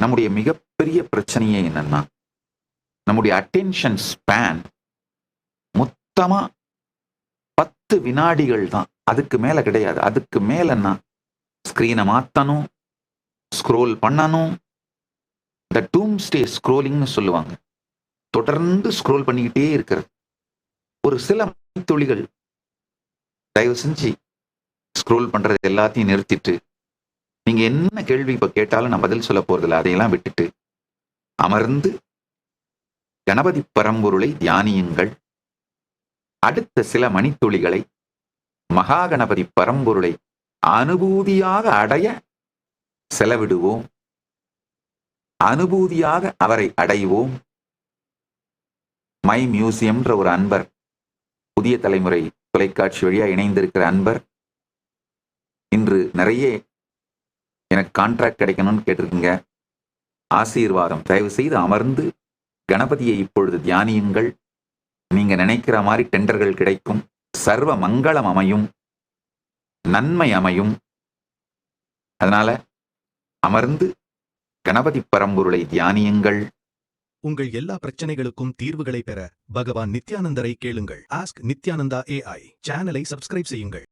நம்முடைய மிகப்பெரிய பிரச்சனையே என்னன்னா, நம்முடைய அட்டென்ஷன் ஸ்பேன் மொத்தமா 10 வினாடிகள் தான். அதுக்கு மேல கிடையாது. அதுக்கு மேலன்னா ஸ்கிரீனை மாத்தணும், ஸ்க்ரோல் பண்ணணும். இந்த டூம்ஸ்டே ஸ்க்ரோலிங்னு சொல்லுவாங்க. தொடர்ந்து ஸ்க்ரோல் பண்ணிக்கிட்டே இருக்கிறது. ஒரு சில துளிகள் தயவு செஞ்சு ஸ்க்ரோல் பண்றது எல்லாத்தையும் நிறுத்திட்டு, நீங்க என்ன கேள்வி இப்ப கேட்டாலும் நான் பதில் சொல்ல போறதில்ல. அதையெல்லாம் விட்டுட்டு அமர்ந்து கணபதி பரம்பொருளை தியானியுங்கள். அடுத்த சில மணித்துளிகளை மகா கணபதி பரம்பொருளை அனுபூதியாக அடைய செலவிடுவோம். அனுபூதியாக அவரை அடைவோம். மை மியூசியம்ன்ற ஒரு அன்பர், புதிய தலைமுறை தொலைக்காட்சி வழியா இணைந்திருக்கிற அன்பர், இன்று நிறைய எனக்கு கான்ட்ராக்ட் கிடைக்கணும்னு கேட்டிருக்கீங்க. ஆசீர்வாதம். தயவு செய்து அமர்ந்து கணபதியை இப்பொழுது தியானியுங்கள். நீங்க நினைக்கிற மாதிரி டெண்டர்கள் கிடைக்கும். சர்வ மங்களம் அமையும், நன்மை அமையும். அதனால அமர்ந்து கணபதி பரம்பொருளை தியானியுங்கள். உங்கள் எல்லா பிரச்சனைகளுக்கும் தீர்வுகளை பெற பகவான் நித்யானந்தரை கேளுங்கள். ஆஸ்க் நித்யானந்தா AI சேனலை சப்ஸ்கிரைப் செய்யுங்கள்.